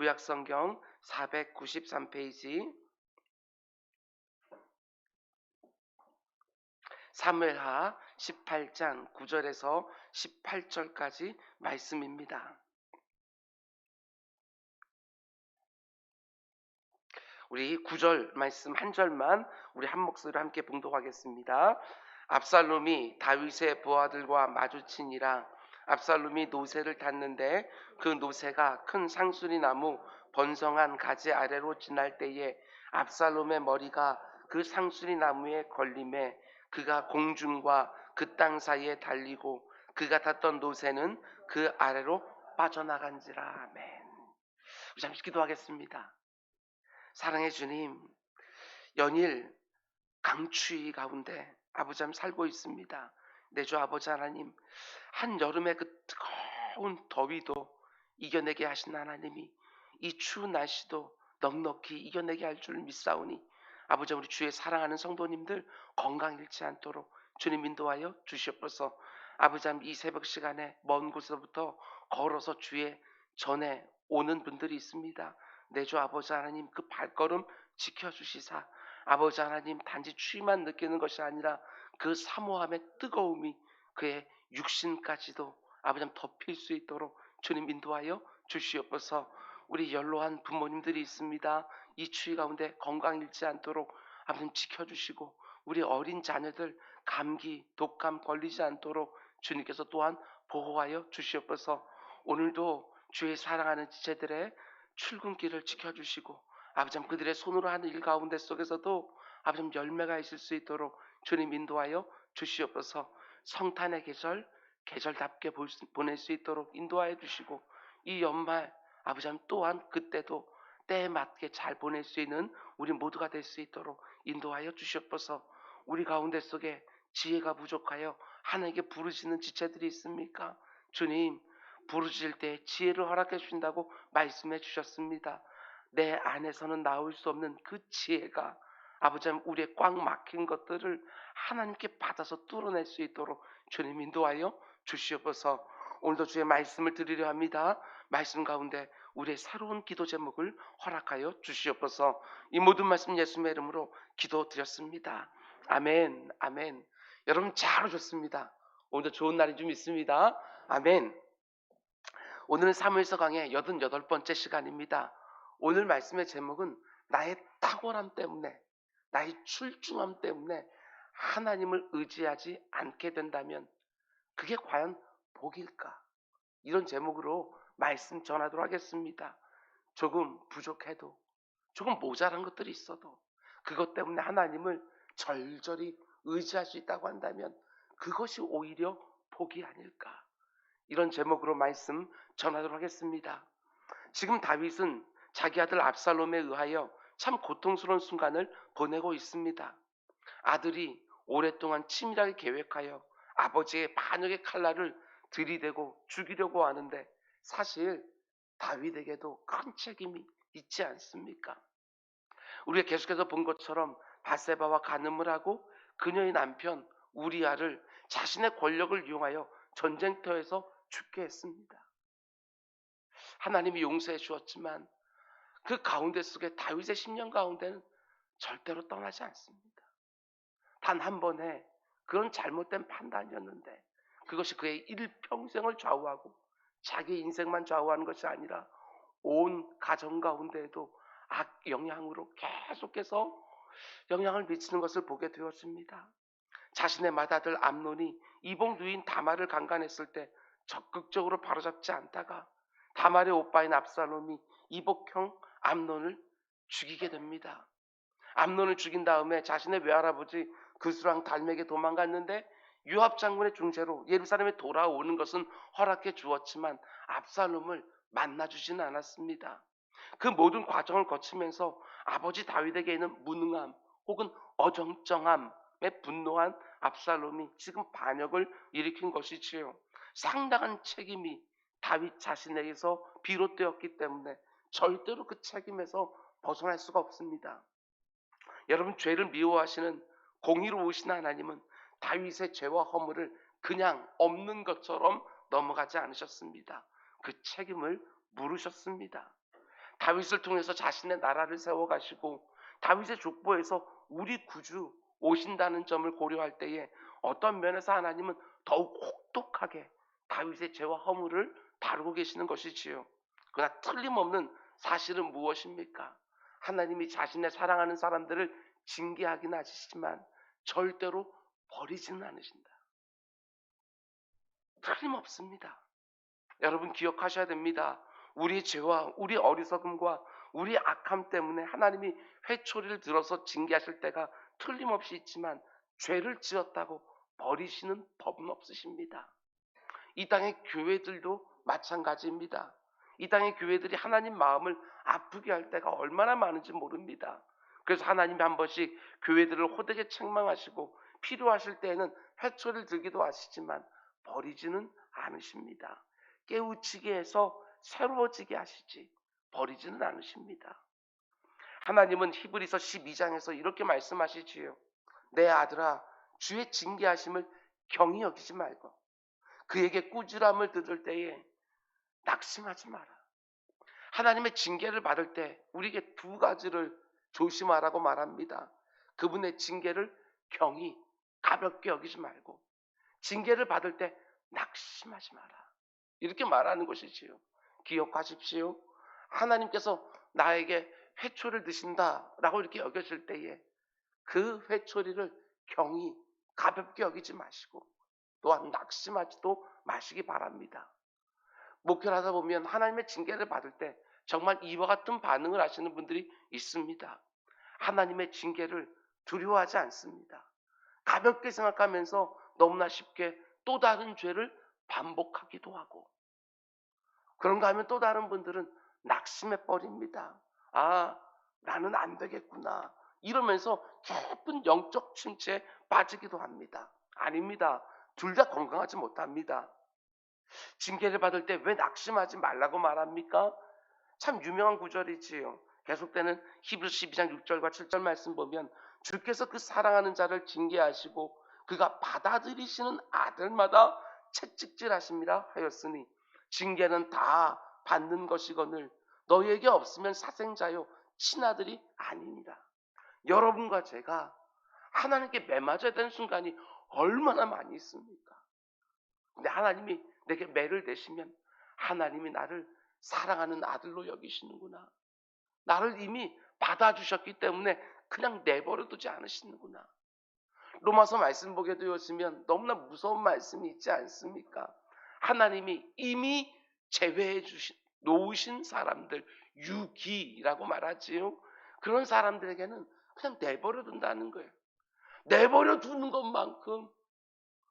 구약성경 493페이지 사무엘하 18장 9절에서 18절까지 말씀입니다. 우리 9절 말씀 한 절만 우리 한 목소리로 함께 봉독하겠습니다. 압살롬이 다윗의 부하들과 마주치니라. 압살롬이 노새를 탔는데 그 노새가 큰 상수리 나무 번성한 가지 아래로 지날 때에 압살롬의 머리가 그 상수리 나무에 걸림에 그가 공중과 그 땅 사이에 달리고 그가 탔던 노새는 그 아래로 빠져나간지라. 아멘. 우리 잠시 기도하겠습니다. 사랑의 주님, 연일 강추위 가운데 아버지 살고 있습니다. 내 주 아버지 하나님, 한여름의 그 뜨거운 더위도 이겨내게 하신 하나님이 이 추운 날씨도 넉넉히 이겨내게 할 줄 믿사오니 아버지, 우리 주의 사랑하는 성도님들 건강 잃지 않도록 주님 인도하여 주시옵소서. 아버지, 이 새벽 시간에 먼 곳에서부터 걸어서 주의 전에 오는 분들이 있습니다. 내 주 아버지 하나님, 그 발걸음 지켜주시사 아버지 하나님, 단지 추위만 느끼는 것이 아니라 그 사모함의 뜨거움이 그의 육신까지도 아버지 덮일 수 있도록 주님 인도하여 주시옵소서. 우리 연로한 부모님들이 있습니다. 이 추위 가운데 건강 잃지 않도록 아버지 지켜주시고, 우리 어린 자녀들 감기 독감 걸리지 않도록 주님께서 또한 보호하여 주시옵소서. 오늘도 주의 사랑하는 지체들의 출근길을 지켜주시고 아버지 그들의 손으로 하는 일 가운데 속에서도 아버지 열매가 있을 수 있도록 주님 인도하여 주시옵소서. 성탄의 계절답게 보낼 수 있도록 인도하여 주시고, 이 연말 아버지 또한 그때도 때에 맞게 잘 보낼 수 있는 우리 모두가 될 수 있도록 인도하여 주시옵소서. 우리 가운데 속에 지혜가 부족하여 하나님께 부르시는 지체들이 있습니까? 주님, 부르실 때 지혜를 허락해 주신다고 말씀해 주셨습니다. 내 안에서는 나올 수 없는 그 지혜가 아버지 우리의 꽉 막힌 것들을 하나님께 받아서 뚫어낼 수 있도록 주님 인도하여 주시옵소서. 오늘도 주의 말씀을 드리려 합니다. 말씀 가운데 우리의 새로운 기도 제목을 허락하여 주시옵소서. 이 모든 말씀 예수님의 이름으로 기도드렸습니다. 아멘. 아멘. 여러분 잘 오셨습니다. 오늘도 좋은 날이 좀 있습니다. 아멘. 오늘은 사무엘서 강의 88번째 시간입니다. 오늘 말씀의 제목은 나의 탁월함 때문에, 나의 출중함 때문에 하나님을 의지하지 않게 된다면 그게 과연 복일까? 이런 제목으로 말씀 전하도록 하겠습니다. 조금 부족해도, 조금 모자란 것들이 있어도 그것 때문에 하나님을 절절히 의지할 수 있다고 한다면 그것이 오히려 복이 아닐까? 이런 제목으로 말씀 전하도록 하겠습니다. 지금 다윗은 자기 아들 압살롬에 의하여 참 고통스러운 순간을 보내고 있습니다. 아들이 오랫동안 치밀하게 계획하여 아버지의 반역의 칼날을 들이대고 죽이려고 하는데 사실 다윗에게도 큰 책임이 있지 않습니까? 우리가 계속해서 본 것처럼 바세바와 간음을 하고 그녀의 남편 우리아를 자신의 권력을 이용하여 전쟁터에서 죽게 했습니다. 하나님이 용서해 주었지만 그 가운데 속에 다윗의 심령 가운데는 절대로 떠나지 않습니다. 단 한 번의 그런 잘못된 판단이었는데 그것이 그의 일평생을 좌우하고 자기 인생만 좌우하는 것이 아니라 온 가정 가운데에도 악 영향으로 계속해서 영향을 미치는 것을 보게 되었습니다. 자신의 맏아들 암논이 이복 누인 다말을 강간했을 때 적극적으로 바로잡지 않다가 다말의 오빠인 압살롬이 이복형 암논을 죽이게 됩니다. 암논을 죽인 다음에 자신의 외할아버지 그스랑 달맥에 도망갔는데 요압 장군의 중재로 예루살렘에 돌아오는 것은 허락해 주었지만 압살롬을 만나주지는 않았습니다. 그 모든 과정을 거치면서 아버지 다윗에게 있는 무능함 혹은 어정쩡함에 분노한 압살롬이 지금 반역을 일으킨 것이지요. 상당한 책임이 다윗 자신에게서 비롯되었기 때문에 절대로 그 책임에서 벗어날 수가 없습니다. 여러분, 죄를 미워하시는 공의로우신 하나님은 다윗의 죄와 허물을 그냥 없는 것처럼 넘어가지 않으셨습니다. 그 책임을 물으셨습니다. 다윗을 통해서 자신의 나라를 세워가시고 다윗의 족보에서 우리 구주 오신다는 점을 고려할 때에 어떤 면에서 하나님은 더욱 혹독하게 다윗의 죄와 허물을 다루고 계시는 것이지요. 그러나 틀림없는 사실은 무엇입니까? 하나님이 자신의 사랑하는 사람들을 징계하긴 하시지만 절대로 버리지는 않으신다. 틀림없습니다. 여러분 기억하셔야 됩니다. 우리의 죄와 우리 어리석음과 우리 악함 때문에 하나님이 회초리를 들어서 징계하실 때가 틀림없이 있지만 죄를 지었다고 버리시는 법은 없으십니다. 이 땅의 교회들도 마찬가지입니다. 이 땅의 교회들이 하나님 마음을 아프게 할 때가 얼마나 많은지 모릅니다. 그래서 하나님이 한 번씩 교회들을 호되게 책망하시고 필요하실 때에는 회초리를 들기도 하시지만 버리지는 않으십니다. 깨우치게 해서 새로워지게 하시지 버리지는 않으십니다. 하나님은 히브리서 12장에서 이렇게 말씀하시지요. 내 아들아 주의 징계하심을 경히 여기지 말고 그에게 꾸지람을 들을 때에 낙심하지 마라. 하나님의 징계를 받을 때 우리에게 두 가지를 조심하라고 말합니다. 그분의 징계를 경히 가볍게 여기지 말고 징계를 받을 때 낙심하지 마라. 이렇게 말하는 것이지요. 기억하십시오. 하나님께서 나에게 회초리를 드신다라고 이렇게 여겨질 때에 그 회초리를 경히 가볍게 여기지 마시고 또한 낙심하지도 마시기 바랍니다. 목회를 하다 보면 하나님의 징계를 받을 때 정말 이와 같은 반응을 하시는 분들이 있습니다. 하나님의 징계를 두려워하지 않습니다. 가볍게 생각하면서 너무나 쉽게 또 다른 죄를 반복하기도 하고 그런가 하면 또 다른 분들은 낙심해 버립니다. 아, 나는 안 되겠구나. 이러면서 깊은 영적 침체에 빠지기도 합니다. 아닙니다. 둘 다 건강하지 못합니다. 징계를 받을 때 왜 낙심하지 말라고 말합니까? 참 유명한 구절이지요. 계속되는 히브리서 12장 6절과 7절 말씀 보면 주께서 그 사랑하는 자를 징계하시고 그가 받아들이시는 아들마다 채찍질하심이라 하였으니 징계는 다 받는 것이거늘 너희에게 없으면 사생자요 친아들이 아니니라. 여러분과 제가 하나님께 매맞아야 되는 순간이 얼마나 많이 있습니까? 근데 하나님이 내게 매를 대시면 하나님이 나를 사랑하는 아들로 여기시는구나. 나를 이미 받아주셨기 때문에 그냥 내버려 두지 않으시는구나. 로마서 말씀 보게 되었으면 너무나 무서운 말씀이 있지 않습니까? 하나님이 이미 제외해 주신 놓으신 사람들, 유기라고 말하지요. 그런 사람들에게는 그냥 내버려 둔다는 거예요. 내버려 두는 것만큼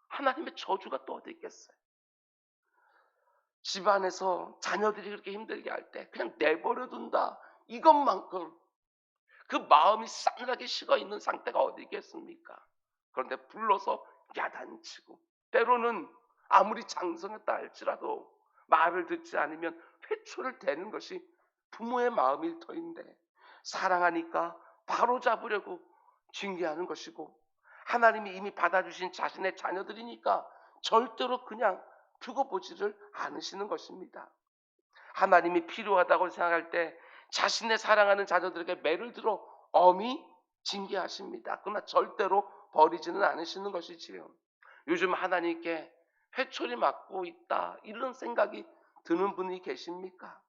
하나님의 저주가 또 어디 있겠어요? 집안에서 자녀들이 그렇게 힘들게 할 때 그냥 내버려 둔다. 이것만큼 그 마음이 싸늘하게 식어 있는 상태가 어디 있겠습니까? 그런데 불러서 야단치고 때로는 아무리 장성했다 할지라도 말을 듣지 않으면 회초를 대는 것이 부모의 마음일 터인데 사랑하니까 바로 잡으려고 징계하는 것이고 하나님이 이미 받아주신 자신의 자녀들이니까 절대로 그냥 두고 보지를 않으시는 것입니다. 하나님이 필요하다고 생각할 때 자신의 사랑하는 자녀들에게 매를 들어 엄히 징계하십니다. 그러나 절대로 버리지는 않으시는 것이지요. 요즘 하나님께 회초리 맞고 있다 이런 생각이 드는 분이 계십니까?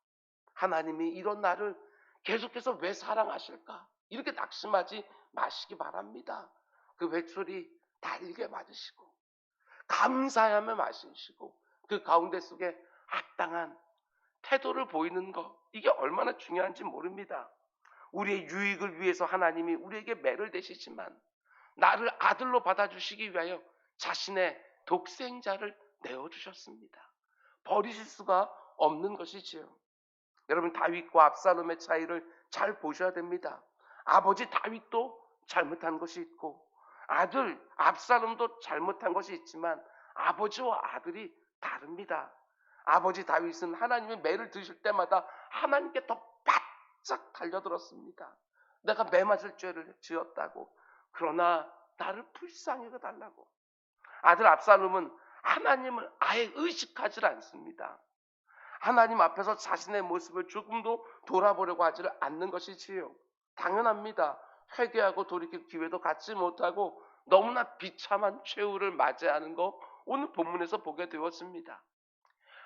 하나님이 이런 나를 계속해서 왜 사랑하실까? 이렇게 낙심하지 마시기 바랍니다. 그 회초리 달게 맞으시고 감사하며 마시시고 그 가운데 속에 합당한 태도를 보이는 것 이게 얼마나 중요한지 모릅니다. 우리의 유익을 위해서 하나님이 우리에게 매를 대시지만 나를 아들로 받아주시기 위하여 자신의 독생자를 내어주셨습니다. 버리실 수가 없는 것이지요. 여러분 다윗과 압살롬의 차이를 잘 보셔야 됩니다. 아버지 다윗도 잘못한 것이 있고 아들 압살롬도 잘못한 것이 있지만 아버지와 아들이 다릅니다. 아버지 다윗은 하나님의 매를 드실 때마다 하나님께 더 바짝 달려들었습니다. 내가 매 맞을 죄를 지었다고. 그러나 나를 불쌍히 여겨달라고. 아들 압살롬은 하나님을 아예 의식하지 않습니다. 하나님 앞에서 자신의 모습을 조금도 돌아보려고 하지를 않는 것이지요. 당연합니다. 회개하고 돌이킬 기회도 갖지 못하고 너무나 비참한 최후를 맞이하는 거 오늘 본문에서 보게 되었습니다.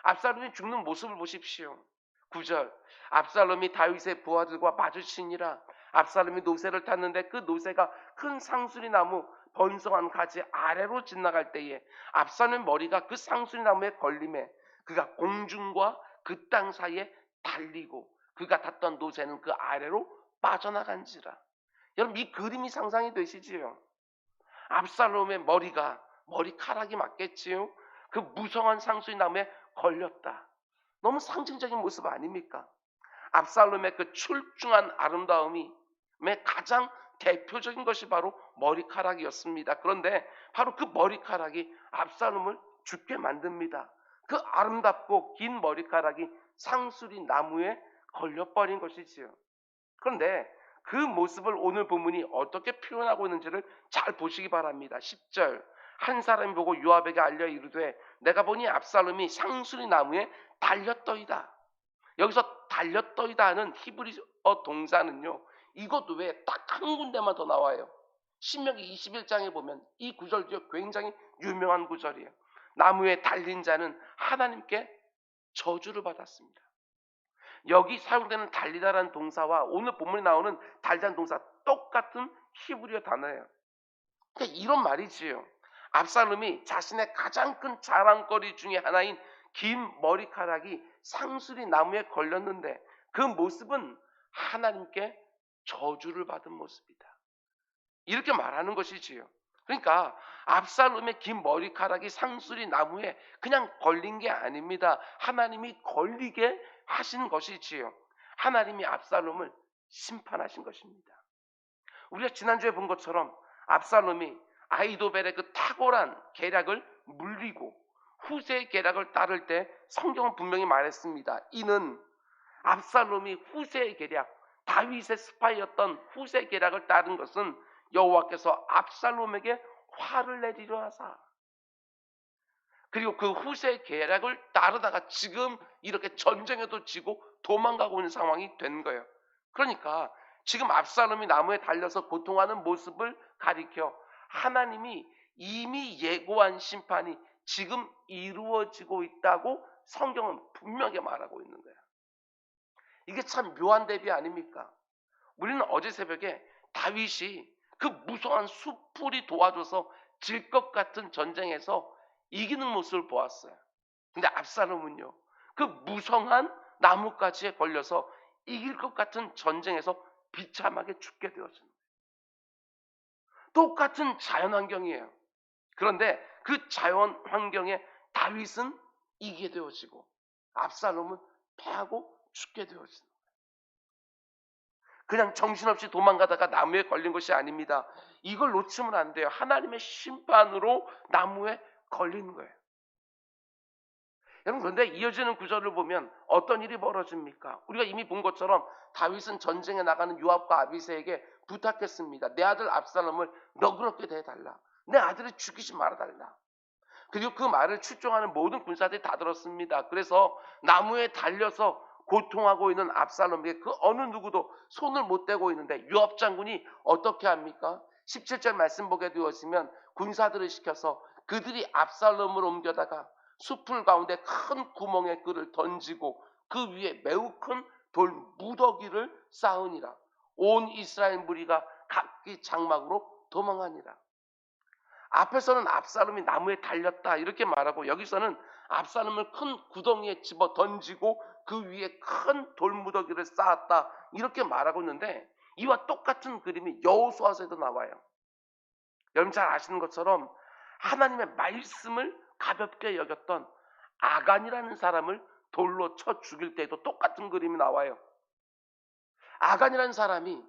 압살롬이 죽는 모습을 보십시오. 9절, 압살롬이 다윗의 부하들과 마주치니라. 압살롬이 노새를 탔는데 그 노새가 큰 상수리 나무 번성한 가지 아래로 지나갈 때에 압살롬의 머리가 그 상수리 나무에 걸림에 그가 공중과 그 땅 사이에 달리고 그가 탔던 노새는 그 아래로 빠져나간지라. 여러분, 이 그림이 상상이 되시지요? 압살롬의 머리카락이 맞겠지요? 그 무성한 상수리 나무에 걸렸다. 너무 상징적인 모습 아닙니까? 압살롬의 그 출중한 아름다움이 가장 대표적인 것이 바로 머리카락이었습니다. 그런데 바로 그 머리카락이 압살롬을 죽게 만듭니다. 그 아름답고 긴 머리카락이 상수리 나무에 걸려버린 것이지요. 그런데 그 모습을 오늘 본문이 어떻게 표현하고 있는지를 잘 보시기 바랍니다. 10절, 한 사람이 보고 요압에게 알려 이르되 내가 보니 압살롬이 상수리 나무에 달렸더이다. 여기서 달렸더이다 하는 히브리어 동사는요, 이것 외에 딱 한 군데만 더 나와요. 신명기 21장에 보면 이 구절도 굉장히 유명한 구절이에요. 나무에 달린 자는 하나님께 저주를 받았습니다. 여기 사용되는 달리다라는 동사와 오늘 본문에 나오는 달리다는 동사 똑같은 히브리어 단어예요. 그러니까 이런 말이지요. 압살롬이 자신의 가장 큰 자랑거리 중에 하나인 긴 머리카락이 상수리 나무에 걸렸는데 그 모습은 하나님께 저주를 받은 모습이다. 이렇게 말하는 것이지요. 그러니까 압살롬의 긴 머리카락이 상수리 나무에 그냥 걸린 게 아닙니다. 하나님이 걸리게 하신 것이지요. 하나님이 압살롬을 심판하신 것입니다. 우리가 지난주에 본 것처럼 압살롬이 아히도벨의 그 탁월한 계략을 물리고 후세의 계략을 따를 때 성경은 분명히 말했습니다. 이는 압살롬이 후세의 계략, 다윗의 스파이였던 후세의 계략을 따른 것은 여호와께서 압살롬에게 화를 내리려 하사, 그리고 그 후세의 계략을 따르다가 지금 이렇게 전쟁에도 지고 도망가고 있는 상황이 된 거예요. 그러니까 지금 압살롬이 나무에 달려서 고통하는 모습을 가리켜 하나님이 이미 예고한 심판이 지금 이루어지고 있다고 성경은 분명히 말하고 있는 거예요. 이게 참 묘한 대비 아닙니까? 우리는 어제 새벽에 다윗이 그 무성한 숲풀이 도와줘서 질 것 같은 전쟁에서 이기는 모습을 보았어요. 근데 압살롬은요, 그 무성한 나뭇가지에 걸려서 이길 것 같은 전쟁에서 비참하게 죽게 되었습니다. 똑같은 자연 환경이에요. 그런데 그 자연 환경에 다윗은 이기게 되어지고 압살롬은 패하고 죽게 되어집니다. 그냥 정신없이 도망가다가 나무에 걸린 것이 아닙니다. 이걸 놓치면 안 돼요. 하나님의 심판으로 나무에 걸린 거예요. 여러분, 그런데 이어지는 구절을 보면 어떤 일이 벌어집니까? 우리가 이미 본 것처럼 다윗은 전쟁에 나가는 요압과 아비새에게 부탁했습니다. 내 아들 압살롬을 너그럽게 대해달라. 내 아들을 죽이지 말아달라. 그리고 그 말을 추종하는 모든 군사들이 다 들었습니다. 그래서 나무에 달려서 고통하고 있는 압살롬에게 그 어느 누구도 손을 못 대고 있는데 요압 장군이 어떻게 합니까? 17절 말씀 보게 되었으면 군사들을 시켜서 그들이 압살롬을 옮겨다가 숲풀 가운데 큰 구멍에 그를 던지고 그 위에 매우 큰 돌 무더기를 쌓으니라. 온 이스라엘 무리가 각기 장막으로 도망하니라. 앞에서는 압살롬이 나무에 달렸다 이렇게 말하고 여기서는 압살롬을 큰 구덩이에 집어 던지고 그 위에 큰 돌무더기를 쌓았다 이렇게 말하고 있는데 이와 똑같은 그림이 여호수아서에도 나와요. 여러분 잘 아시는 것처럼 하나님의 말씀을 가볍게 여겼던 아간이라는 사람을 돌로 쳐 죽일 때에도 똑같은 그림이 나와요. 아간이라는 사람이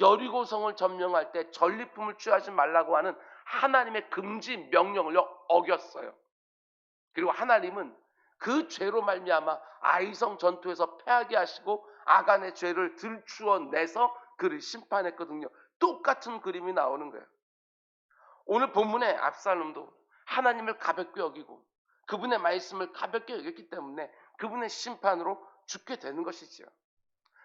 여리고성을 점령할 때 전리품을 취하지 말라고 하는 하나님의 금지 명령을 어겼어요. 그리고 하나님은 그 죄로 말미암아 아이성 전투에서 패하게 하시고 아간의 죄를 들추어내서 그를 심판했거든요. 똑같은 그림이 나오는 거예요. 오늘 본문의 압살롬도 하나님을 가볍게 여기고 그분의 말씀을 가볍게 여겼기 때문에 그분의 심판으로 죽게 되는 것이지요.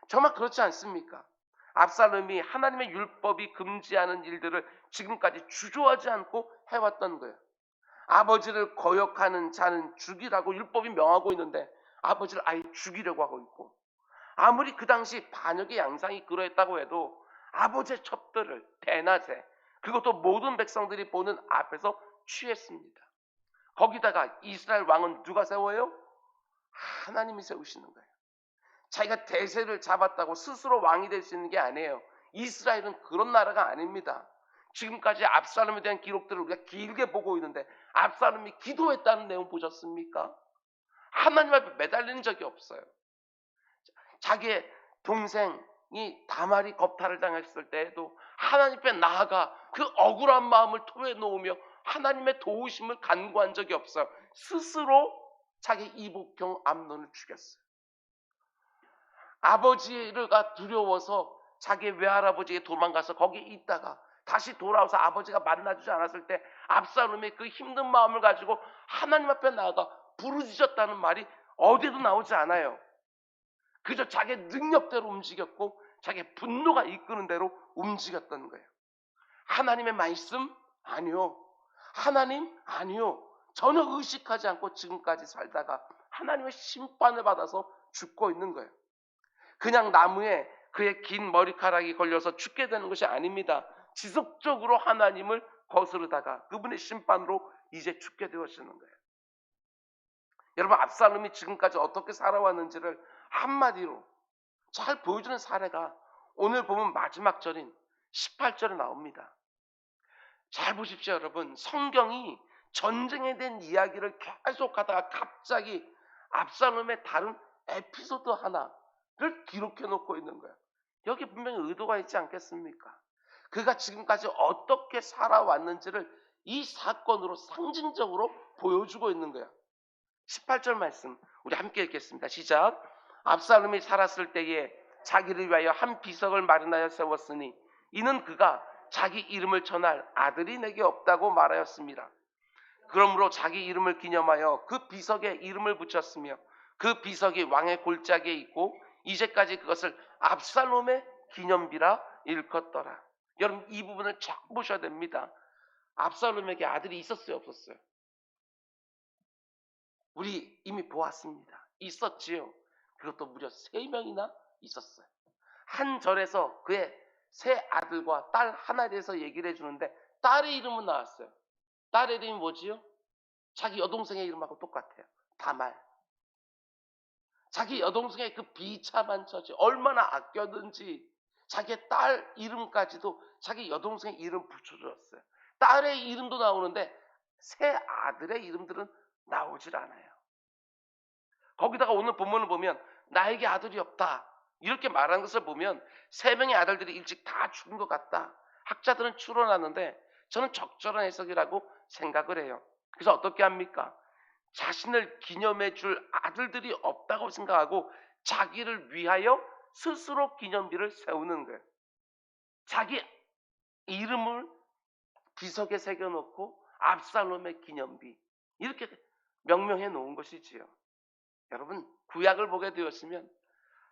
정말 그렇지 않습니까? 압살롬이 하나님의 율법이 금지하는 일들을 지금까지 주저하지 않고 해왔던 거예요. 아버지를 거역하는 자는 죽이라고 율법이 명하고 있는데 아버지를 아예 죽이려고 하고 있고, 아무리 그 당시 반역의 양상이 그러했다고 해도 아버지의 첩들을 대낮에, 그것도 모든 백성들이 보는 앞에서 취했습니다. 거기다가 이스라엘 왕은 누가 세워요? 하나님이 세우시는 거예요. 자기가 대세를 잡았다고 스스로 왕이 될 수 있는 게 아니에요. 이스라엘은 그런 나라가 아닙니다. 지금까지 압살롬에 대한 기록들을 우리가 길게 보고 있는데 압살롬이 기도했다는 내용 보셨습니까? 하나님 앞에 매달리는 적이 없어요. 자기의 동생이 다말이 겁탈을 당했을 때에도 하나님 앞에 나아가 그 억울한 마음을 토해놓으며 하나님의 도우심을 간구한 적이 없어요. 스스로 자기 이복형 암논을 죽였어요. 아버지가 두려워서 자기 외할아버지에게 도망가서 거기에 있다가 다시 돌아와서 아버지가 만나주지 않았을 때 압살롬의 그 힘든 마음을 가지고 하나님 앞에 나아가 부르짖었다는 말이 어디에도 나오지 않아요. 그저 자기 능력대로 움직였고 자기 분노가 이끄는 대로 움직였던 거예요. 하나님의 말씀? 아니요. 하나님? 아니요. 전혀 의식하지 않고 지금까지 살다가 하나님의 심판을 받아서 죽고 있는 거예요. 그냥 나무에 그의 긴 머리카락이 걸려서 죽게 되는 것이 아닙니다. 지속적으로 하나님을 거스르다가 그분의 심판으로 이제 죽게 되어지는 거예요. 여러분, 압살롬이 지금까지 어떻게 살아왔는지를 한마디로 잘 보여주는 사례가 오늘 보면 마지막 절인 18절에 나옵니다. 잘 보십시오, 여러분. 성경이 전쟁에 대한 이야기를 계속하다가 갑자기 압살롬의 다른 에피소드 하나를 기록해 놓고 있는 거예요. 여기 분명히 의도가 있지 않겠습니까? 그가 지금까지 어떻게 살아왔는지를 이 사건으로 상징적으로 보여주고 있는 거예요. 18절 말씀 우리 함께 읽겠습니다. 시작. 압살롬이 살았을 때에 자기를 위하여 한 비석을 마련하여 세웠으니 이는 그가 자기 이름을 전할 아들이 내게 없다고 말하였습니다. 그러므로 자기 이름을 기념하여 그 비석에 이름을 붙였으며 그 비석이 왕의 골짜기에 있고 이제까지 그것을 압살롬의 기념비라 일컫더라. 여러분, 이 부분을 잘 보셔야 됩니다. 압살롬에게 아들이 있었어요, 없었어요? 우리 이미 보았습니다. 있었지요. 그것도 무려 3명이나 있었어요. 한 절에서 그의 세 아들과 딸 하나에 대해서 얘기를 해주는데 딸의 이름은 나왔어요. 딸의 이름이 뭐지요? 자기 여동생의 이름하고 똑같아요. 다말. 자기 여동생의 그 비참한 처지, 얼마나 아꼈는지 자기의 딸 이름까지도 자기 여동생의 이름 붙여줬어요. 딸의 이름도 나오는데 세 아들의 이름들은 나오질 않아요. 거기다가 오늘 본문을 보면 나에게 아들이 없다 이렇게 말하는 것을 보면 3명의 아들들이 일찍 다 죽은 것 같다. 학자들은 추론하는데 저는 적절한 해석이라고 생각을 해요. 그래서 어떻게 합니까? 자신을 기념해 줄 아들들이 없다고 생각하고 자기를 위하여 스스로 기념비를 세우는 거예요. 자기 이름을 비석에 새겨놓고 압살롬의 기념비 이렇게 명명해 놓은 것이지요. 여러분, 구약을 보게 되었으면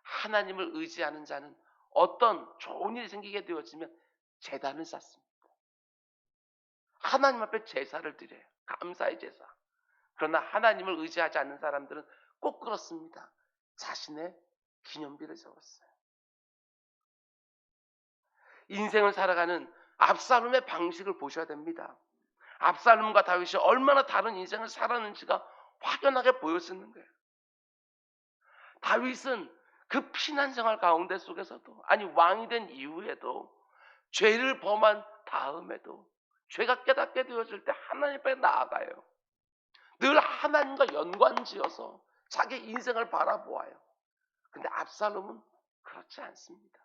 하나님을 의지하는 자는 어떤 좋은 일이 생기게 되었으면 제단을 쌓습니다. 하나님 앞에 제사를 드려요. 감사의 제사. 그러나 하나님을 의지하지 않는 사람들은 꼭 그렇습니다. 자신의 기념비를 세웠어요. 인생을 살아가는 압살롬의 방식을 보셔야 됩니다. 압살롬과 다윗이 얼마나 다른 인생을 살았는지가 확연하게 보여지는 거예요. 다윗은 그 피난 생활 가운데 속에서도, 아니 왕이 된 이후에도, 죄를 범한 다음에도 죄가 깨닫게 되어질 때 하나님 앞에 나아가요. 늘 하나님과 연관지어서 자기 인생을 바라보아요. 근데 압살롬은 그렇지 않습니다.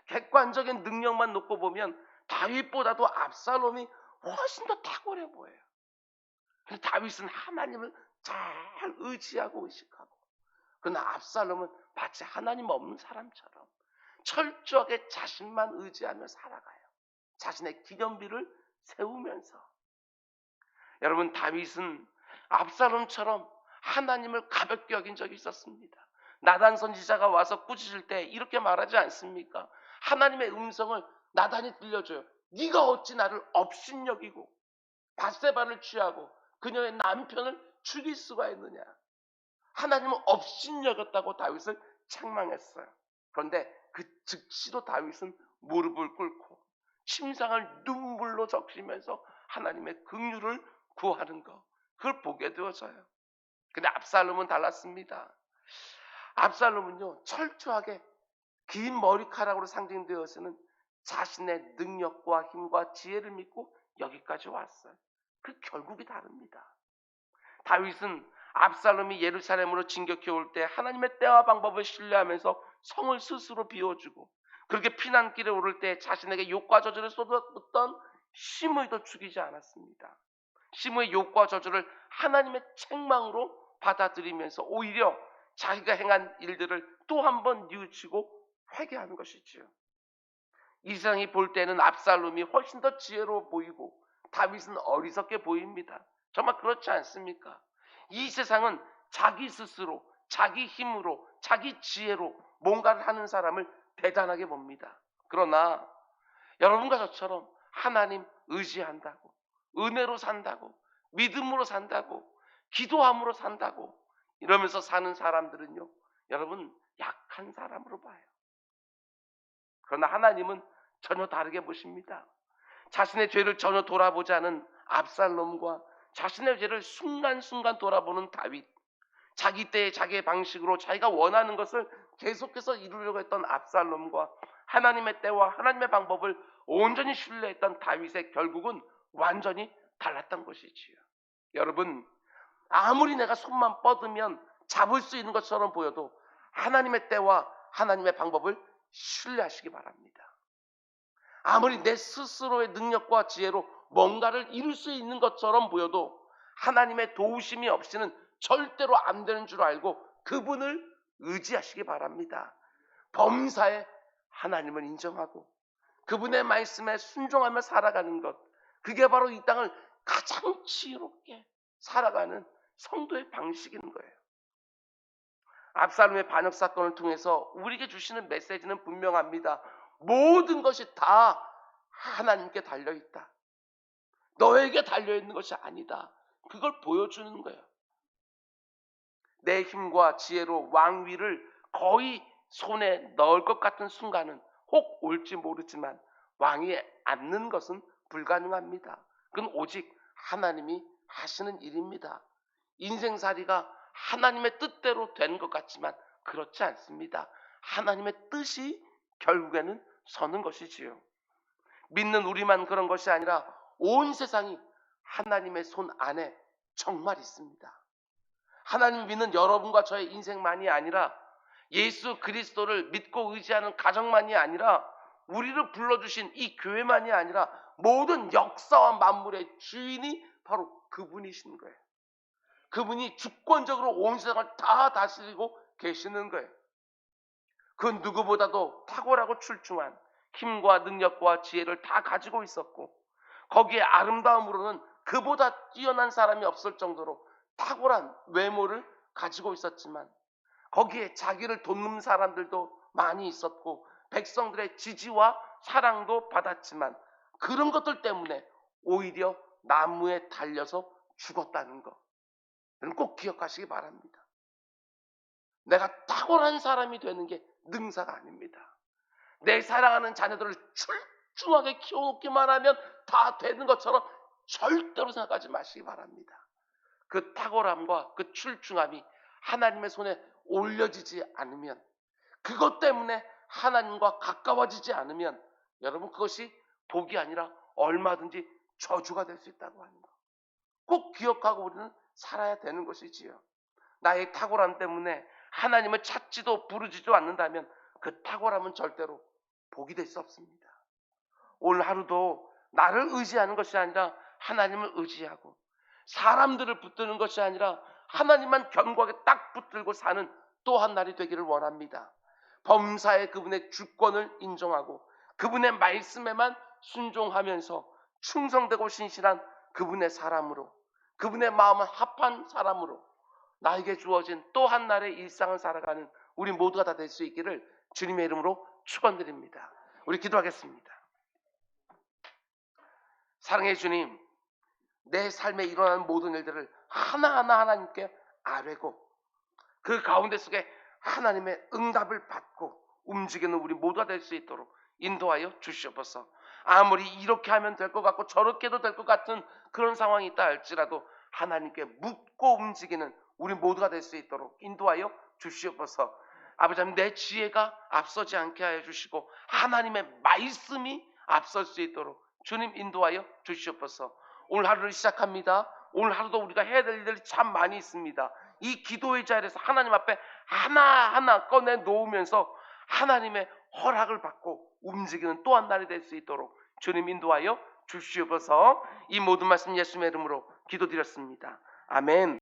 객관적인 능력만 놓고 보면 다윗보다도 압살롬이 훨씬 더 탁월해 보여요. 근데 다윗은 하나님을 잘 의지하고 의식하고, 그러나 압살롬은 마치 하나님 없는 사람처럼 철저하게 자신만 의지하며 살아가요. 자신의 기념비를 세우면서. 여러분, 다윗은 압살롬처럼 하나님을 가볍게 여긴 적이 있었습니다. 나단 선지자가 와서 꾸짖을 때 이렇게 말하지 않습니까? 하나님의 음성을 나단이 들려줘요. 네가 어찌 나를 업신여기고 밧세바를 취하고 그녀의 남편을 죽일 수가 있느냐. 하나님은 업신여겼다고 다윗을 책망했어요. 그런데 그 즉시로 다윗은 무릎을 꿇고 침상을 눈물로 적시면서 하나님의 긍휼을 구하는 것, 그걸 보게 되어져요. 근데 압살롬은 달랐습니다. 압살롬은요, 철저하게 긴 머리카락으로 상징되어서는 자신의 능력과 힘과 지혜를 믿고 여기까지 왔어요. 그 결국이 다릅니다. 다윗은 압살롬이 예루살렘으로 진격해 올 때 하나님의 때와 방법을 신뢰하면서 성을 스스로 비워주고, 그렇게 피난길에 오를 때 자신에게 욕과 저주를 쏟아붓던 시므이도 죽이지 않았습니다. 시므의 욕과 저주를 하나님의 책망으로 받아들이면서 오히려 자기가 행한 일들을 또 한 번 뉘우치고 회개하는 것이지요. 이 세상이 볼 때는 압살롬이 훨씬 더 지혜로워 보이고 다윗은 어리석게 보입니다. 정말 그렇지 않습니까? 이 세상은 자기 스스로, 자기 힘으로, 자기 지혜로 뭔가를 하는 사람을 대단하게 봅니다. 그러나 여러분과 저처럼 하나님 의지한다고, 은혜로 산다고, 믿음으로 산다고, 기도함으로 산다고 이러면서 사는 사람들은요, 여러분 약한 사람으로 봐요. 그러나 하나님은 전혀 다르게 보십니다. 자신의 죄를 전혀 돌아보지 않은 압살롬과 자신의 죄를 순간순간 돌아보는 다윗, 자기 때의 자기의 방식으로 자기가 원하는 것을 계속해서 이루려고 했던 압살롬과 하나님의 때와 하나님의 방법을 온전히 신뢰했던 다윗의 결국은 완전히 달랐던 것이지요. 여러분, 아무리 내가 손만 뻗으면 잡을 수 있는 것처럼 보여도 하나님의 때와 하나님의 방법을 신뢰하시기 바랍니다. 아무리 내 스스로의 능력과 지혜로 뭔가를 이룰 수 있는 것처럼 보여도 하나님의 도우심이 없이는 절대로 안 되는 줄 알고 그분을 의지하시기 바랍니다. 범사에 하나님을 인정하고 그분의 말씀에 순종하며 살아가는 것, 그게 바로 이 땅을 가장 지혜롭게 살아가는 성도의 방식인 거예요. 압살롬의 반역 사건을 통해서 우리에게 주시는 메시지는 분명합니다. 모든 것이 다 하나님께 달려있다. 너에게 달려있는 것이 아니다. 그걸 보여주는 거예요. 내 힘과 지혜로 왕위를 거의 손에 넣을 것 같은 순간은 혹 올지 모르지만 왕위에 앉는 것은 불가능합니다. 그건 오직 하나님이 하시는 일입니다. 인생살이가 하나님의 뜻대로 된 것 같지만 그렇지 않습니다. 하나님의 뜻이 결국에는 서는 것이지요. 믿는 우리만 그런 것이 아니라 온 세상이 하나님의 손 안에 정말 있습니다. 하나님 믿는 여러분과 저의 인생만이 아니라 예수 그리스도를 믿고 의지하는 가정만이 아니라 우리를 불러주신 이 교회만이 아니라 모든 역사와 만물의 주인이 바로 그분이신 거예요. 그분이 주권적으로 온 세상을 다 다스리고 계시는 거예요. 그 누구보다도 탁월하고 출중한 힘과 능력과 지혜를 다 가지고 있었고 거기에 아름다움으로는 그보다 뛰어난 사람이 없을 정도로 탁월한 외모를 가지고 있었지만 거기에 자기를 돕는 사람들도 많이 있었고 백성들의 지지와 사랑도 받았지만 그런 것들 때문에 오히려 나무에 달려서 죽었다는 것, 꼭 기억하시기 바랍니다. 내가 탁월한 사람이 되는 게 능사가 아닙니다. 내 사랑하는 자녀들을 출중하게 키워놓기만 하면 다 되는 것처럼 절대로 생각하지 마시기 바랍니다. 그 탁월함과 그 출중함이 하나님의 손에 올려지지 않으면, 그것 때문에 하나님과 가까워지지 않으면 여러분 그것이 복이 아니라 얼마든지 저주가 될 수 있다고 하는 것 꼭 기억하고 우리는 살아야 되는 것이지요. 나의 탁월함 때문에 하나님을 찾지도 부르지도 않는다면 그 탁월함은 절대로 복이 될 수 없습니다. 오늘 하루도 나를 의지하는 것이 아니라 하나님을 의지하고 사람들을 붙드는 것이 아니라 하나님만 견고하게 딱 붙들고 사는 또 한 날이 되기를 원합니다. 범사에 그분의 주권을 인정하고 그분의 말씀에만 순종하면서 충성되고 신실한 그분의 사람으로, 그분의 마음을 합한 사람으로 나에게 주어진 또 한 날의 일상을 살아가는 우리 모두가 다 될 수 있기를 주님의 이름으로 축원드립니다. 우리 기도하겠습니다. 사랑해 주님, 내 삶에 일어나는 모든 일들을 하나하나 하나님께 아뢰고 그 가운데 속에 하나님의 응답을 받고 움직이는 우리 모두가 될 수 있도록 인도하여 주시옵소서. 아무리 이렇게 하면 될 것 같고 저렇게도 될 것 같은 그런 상황이 있다 할지라도 하나님께 묻고 움직이는 우리 모두가 될 수 있도록 인도하여 주시옵소서. 아버지 하나님, 내 지혜가 앞서지 않게 하여 주시고 하나님의 말씀이 앞설 수 있도록 주님 인도하여 주시옵소서. 오늘 하루를 시작합니다. 오늘 하루도 우리가 해야 될 일들이 참 많이 있습니다. 이 기도의 자리에서 하나님 앞에 하나하나 꺼내 놓으면서 하나님의 허락을 받고 움직이는 또 한 날이 될 수 있도록 주님 인도하여 주시옵소서. 이 모든 말씀 예수님의 이름으로 기도드렸습니다. 아멘.